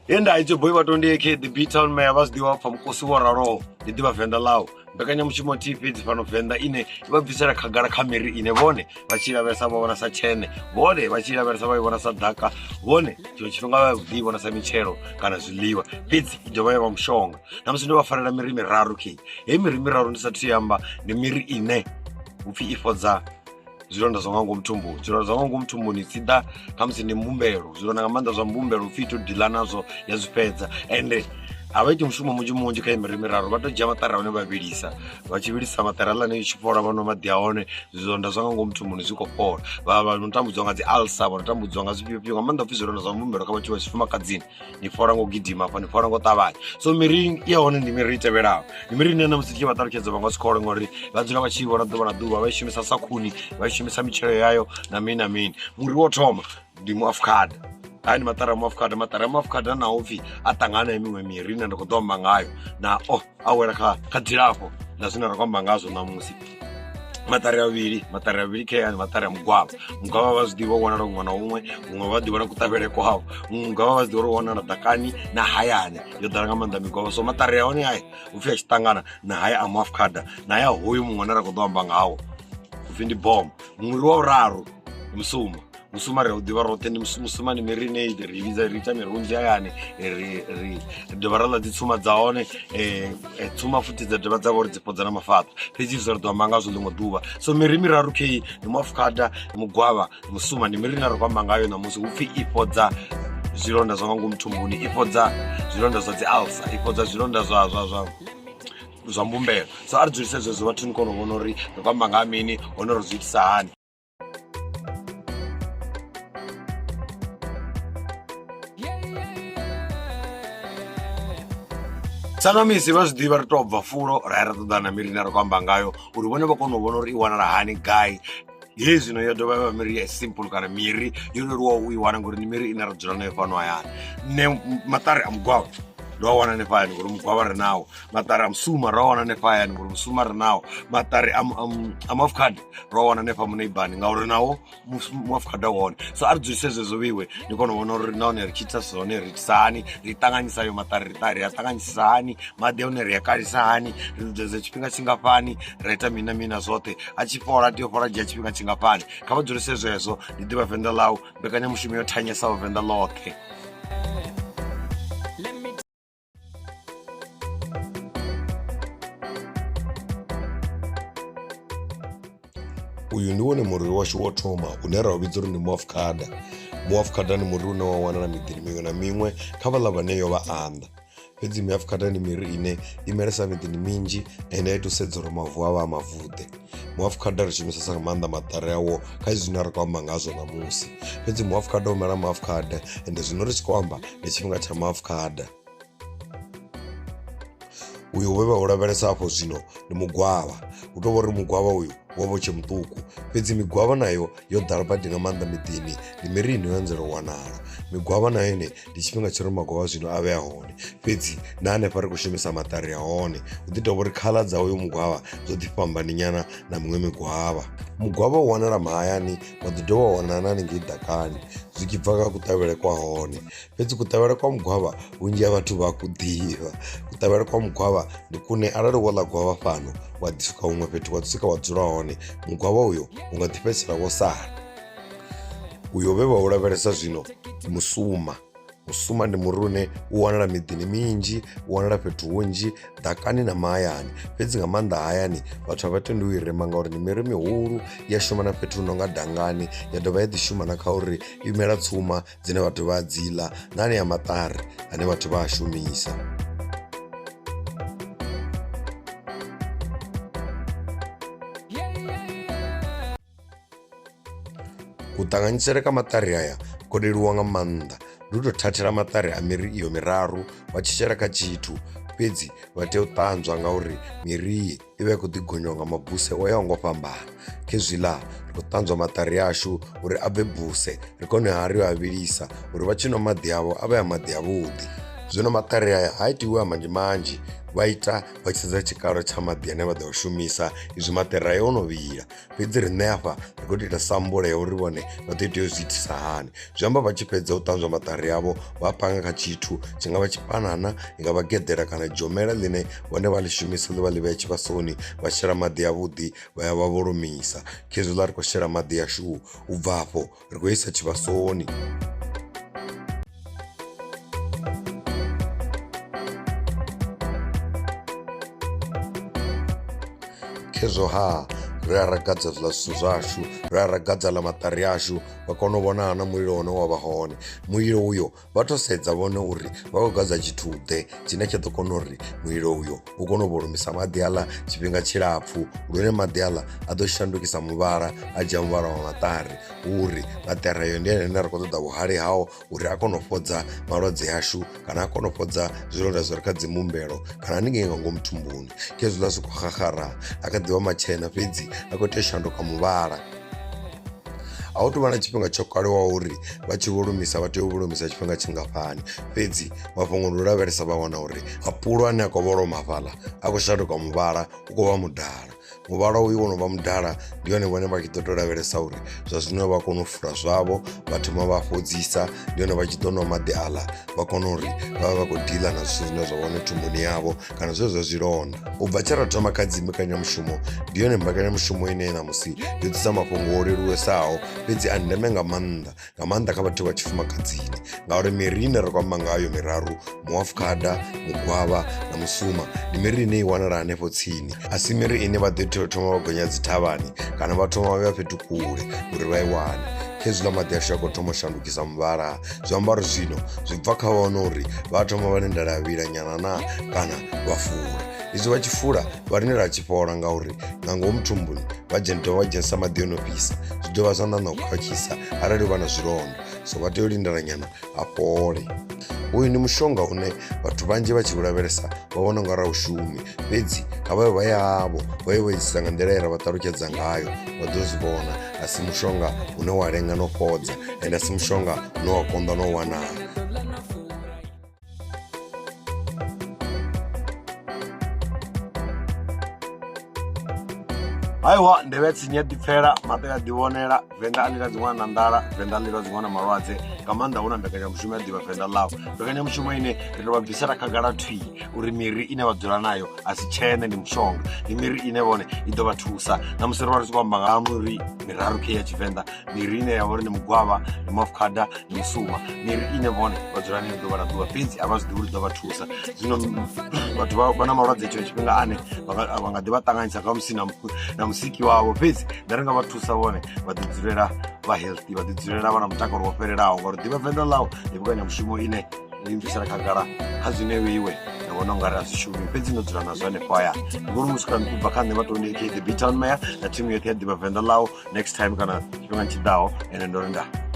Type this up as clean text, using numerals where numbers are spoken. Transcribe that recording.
Venda it's your boy Batondy aka the Beatown Mayor was Ḓivha from Musuma the Ḓivha Venda lao mbekanyamushumo TV fano Venda ine vha bvisela khagala kha miri ine vhone vha tshi lavhelesa vha vhona sa tshene vhone vha tshi lavhelesa vha vhona sa ḓaka vhone tshiṅwe tshifhinga vha ḓi vhona sa mitshelo kana zwiḽiwa fhedzi i dovha ya vha mushonga namusi ndo vha farela miri miraru khe heyi miri miraru ndi sathu yamba ndi miri ine upfhi i fodza zwilonda zwa nga ngomu thumbuni zwilonda zwa nga ngomu thumbuni tsida khamusi ndi mbumbelo zwilonda nga maanḓa zwa mbumbelo upfhi to dila nazwo ya zwi fhedza ende a vha iti mushumo munzhi kha miri miraru vha to dzhia maṱari a hone vha vhilisa vha tshi vhilisa maṱari aḽani tshi fhola vha nwa maḓi a hone zwilonda zwa nga ngomu thumbuni zwi khou fhola vha no tambudziwa nga dzi ulcer vha no tambudziwa nga zwifhio nga maanḓa upfhi zwilonda zwa mbumbelo kha vhathu vha tshifumakadzini ni fhola ngo gidima hafha ni fhola ngo ṱavhanya so miri ya hone ndi miri i tevhelaho ndi miri ine na musi tshi vha ṱalutshedza vha nga tshikolo ngori vha dzula vha tshi vhona ḓuvha na ḓuvha vha i shumisa sa khuni vha i shumisa mitshelo yayo na mini na mini muri wo thoma ndi muafukhada hani maṱari a muafukhada na upfhi a ṱangana ya miṅwe miri ine nda khou ḓo amba ngayo na a wela kha dzilafho na zwine ra khou amba ngazwo ṋamusi maṱari avhili kheyani maṱari a mugwavha vha zwi ḓivha u wanala huṅwe na huṅwe huṅwe vha ḓivha na kuṱavhele kwawo mugwavha vha zwi ḓivha uri u wanala ḓakani na hayani yo ḓala nga maanḓa migwavha so maṱari a hone ayi upfhi a tshi ṱangana na haya a muafukhada na ya hoyu muṅwe ne ra khou ḓo amba ngawo upfhi ndi bombo muri wa vhuraru musuma ri a u ḓivha roṱhe ndi musuma ndi miri ine ri vhidza ri ita mirunzi hayani ri dovha ra ḽa dzi tsuma dza hone tsuma futhi dza dovha dza vha uri dzi fhodza na mafhaṱa fhedzi zwi ri ḓo amba ngazwo ḽiṅwe ḓuvha so miri miraru kheyi ndi muafukhada mugwavha musuma ndi miri ine ri khou amba ngayo ṋamusi upfhi i fhodza zwilonda zwa nga ngomu thumbuni i fhodza zwilonda zwa dzi ulcer i fhodza zwilonda zwa mbumbelo so a ri dzulise zwezwo vhathu ni kona u vhona uri ri khou amba nga ha mini hone ri zwi itisa hani sanamisi vha zwi ḓivha ri to bva fulo ra ya ra ṱoḓana na miri ine ri khou amba ngayo uri vhone vha kone u vhona uri i wanala hani gai hei zwino yo dovha yavha miri ya simple kana miri yo leluwaho u i wana ngori ndi miri ine ra dzula nayo fhano hayani nṋe maṱari a mugwavha ndo a wana hanefha hayani ngori mugwavha ri nawo maṱari a musuma ro a wana hanefha hayani ngori musuma ri nawo maṱari a muafukhada ro a wana hanefha muneibani ngauri nawo muafukhada wone so a ri dzulise zwezwo vhiwe ndi kona u vhona uri nahone ri tshi ita zwone ri itisa hani ri ṱanganyisa yo maṱari ri a ṱanganyisisa hani maḓi a hone ri a kalisa hani ri dudedza tshifhinga tshingafhani ra ita mini na mini na zwoṱhe a tshi fhola tea u fhola dzhia tshifhinga tshingafhani kha vha dzulise zwezwo ndi ḓivha Venda ḽau mbekanyamushumo yo thanyesaho Venda ḽoṱhe. Uyu ndi wone muri washu wo thoma une ra u vhidza uri ndi muafukhada ndi muri une wa wanala miḓini miṅwe na miṅwe kha vhaḽa vhane yo vha anḓa fhedzi muafukhada ndi miri ine i melesa miḓini minzhi ende a ita u sedza uri mavu a vha a mavuḓe muafukhada ri shumisesa nga maanḓa maṱari awo kha izwi zwine ri khou amba ngazwo ṋamusi fhedzi muafukhada u mela muafukhada ende zwino ri tshi khou amba ndi tshifhinga tsha muafukhada uyu we vha u lavhelesa afho zwino ndi mugwavha hu tou vha uri mugwavha uyu wo vha tshe muṱuku fhedzi migwavha nayo yo ḓala badi nga maanḓa miḓini ndi miri ine yo anzela u wanala migwavha nayo ine ndi tshifhinga tshi ri magwavha zwino a vhe a hone fhedzi na hanefha ri khou shumisa maṱari a hone hu ḓi tou vha uri khaḽa dza uyu mugwavha dzo ḓi fhambani nyana na miṅwe migwavha mugwavha u wanala mahayani wa ḓi dovha wa wanala na haningei ḓakani zwi tshi bva kha kuṱavhele kwa hone fhedzi kuṱavhele kwa mugwavha vhunzhi ha vhathu vha ku ḓivha kuṱavhele kwa mugwavha ndi kune arali wo ḽa gwavha fhano wa ḓi swika huṅwe fhethu wa ḓi swika wa dzula hone mugwavha uyo u nga ḓi fhedzisela wo sala uyo vhe vha u lavhelesa zwino musuma ndi muri une u wanala miḓini minzhi u wanala fhethu hunzhi ḓakani na mahayani fhedzi nga maanḓa hayani vhathu a vha tendi u i rema ngauri ndi miri mihulu ya shuma na fhethu hu no nga dangani ya dovha ya ḓi shuma na kha uri i mela tsuma dzine vhathu vha a dzi ḽa na anea maṱari ane vhathu vha a shumisa kuṱanganyisele ka maṱari aya ko leluwa nga maanḓa ndi u tou thathela maṱari a miri iyo miraru wa tshi shela kha tshithu fhedzi vha tea u ṱanzwa ngauri miri iyi i vha i khou ḓi gonyiwa nga mabuse o yaho ngo fhambana khezwiḽa ri khou ṱanzwa maṱari ashu uri a bve buse ri kone ha ri a vhilisa uri vha tshi nwa maḓi avho a vhe a maḓi avhuḓi Zwino maṱari aya ha itiwa manzhi manzhi vha ita vha tshi sedza tshikalo tsha maḓi ane vha ḓo shumisa izwi maṱari aya o no vhila. Fhedzi riṋe hafha ri khou tou ita sambule ya uri vhone vha ḓo tea u zwi itisa hani. Zwi amba vha tshi fhedza u ṱanzwa maṱari avho vha panga kha tshithu tshi nga vha tshipanana, i nga vha geḓela kana dzhomela ḽine vhone vha ḽi shumisa ḽi vha ḽi vhea tshivhasoni, vha shela maḓi avhuḓi vha ya vha vholomisa. Khezwiḽa ri khou shela maḓi ashu, u bva afho ri khou isa tshivhasoni. Khezwo ri a ragadza zwiḽa zwithu zwashu, ri a ragadza ḽa maṱari ashu, vha kona u vhona na mulilo une wa vha hone. Mulilo uyo vha to sedza vhone uri vha khou gadza tshithuḓe tshine tsha ḓo kona uri mulilo uyo u kone u vholomisa maḓi aḽa tshifhinga tshilapfhu, lune maḓi aḽa a ḓo shandukisa muvhala a dzhia muvhala wa maṱari, uri maṱari ayo ndi ene ri khou ṱoḓa vhuhali hao uri a kone u fhodza malwadze ashu kana a kone u fhodza zwilonda zwi re kha dzi mumbelo kana haningei nga ngomu thumbuni. Khezwiḽa zwi khou xaxara a kha ḓivha matshena fhedzi a khou tea u shanduka muvhala. A hu tou vha na tshifhinga tsho kaliwaho uri vha tshi vholomisa vha tea u vholomisa tshifhinga tshingafhani, fhedzi mafhungo ndi u lavhelesa vha wana uri mapulo ane a khou vholoma fhaḽa a khou shanduka muvhala, u khou vha mudala. Muvhala uyu wo no vha mudala ndi hone vhone vha tshi ḓo tou lavhelesa uri zwa zwino vha kone u fula zwavho, vha thoma vha fhodzisa, ndi hone vha tshi ḓo nwa maḓi aḽa vha kone uri vha vha vha khou diḽa na zwithu zwine zwa vhone thumbuni yavho kana zwezwo zwilonda. U bva tshe ra thoma kha dzi mbekanyamushumo ndi yone mbekanyamushumo ine namusi yo ḓisa mafhungo o leluwesaho, fhedzi a ndeme nga maanḓa kha vhathu vha tshifumakadzini, ngauri miri ine ra khou amba ngayo miraru, Muafukhada, Mugwavha na Musuma, ndi miri ine i wanala hanefho tsini. A si miri ine vha ḓo thoma vha gonya dzi thavhani kana vha thoma vha vha fhethu kule uri vha i wane. Khezwiḽa maḓi ashu a khou thoma u shandukisa muvhala, zwiambaro zwino zwi bva kha vhone uri vha thoma vha lindela ya vhila nyana na kana vha fula. Izwi vha tshi fula vha lindela tshi fhola ngauri nga ngomu thumbuni vha dovha vha dzhenisa maḓi o no fhisa, zwi dovha zwa ṋaṋa u khwakhisa arali vha na zwilonda, so vha tea u lindela nyana a fhole. Uyu ndi mushonga une vhathu vhanzhi vha tshi u lavhelesa vha vhona nga ra u shumi, fhedzi kha vha vha yavho vha ye vha isisa nga nḓila ye ra vha ṱalutshedza ngayo vha ḓo zwi vhona. A si mushonga une wa lenga no fhodza, ende a si mushonga une wa konḓa no wanala. Aiwa, ndevhe tsinya ḓipfhela maṱo ya ḓivhonela, Venḓa a ḽira dziṅwana na nḓala, Venḓa a ḽira dziṅwana malwadze, nga maanḓa hu na mbekanyamushumo ya ḓivha Venḓa ḽawo. Mbekanyamushumo ine ri tou vha bvisela khagala thwii uri miri ine vha dzula nayo a si tshene, ndi mushonga, ndi miri ine vhone i ḓo vha thusa. Na musi ri vha ri tshi khou amba nga ha miri miraru khe ya Tshivenḓa, miri ine ya vha uri ndi Mugwavha, ndi Muafukhada, ndi Musuma, miri ine vhone vha dzula nayo ḓuvha na ḓuvha, fhedzi a vha zwi ḓivhi uri ḓo vha thusa. Zwino vhathu vha na malwadze tshiṅwe tshifhinga ane vha nga ḓi vha ṱanganyisa kha musi na musiki wavho, fhedzi nda ri nga vha thusa vhone vha ḓi dzulela vha healthy, vha ḓi dzulela vha na mutakalo wo fhelelaho, ngauri ḓivha Venḓa ḽawo ndi mbekanyamushumo ine i bvisela khagala kha zwine iwe nda vhona u nga ri a zwi shumi, fhedzi no dzula nazwo hanefho hayani. Ndi vhori u swika u bva kha nṋe Batondy aka the Batondy na thimu yoṱhe ya ḓivha Venḓa ḽawo. Next time kana tshifhingani tshiḓaho ene ndo ri ndaa.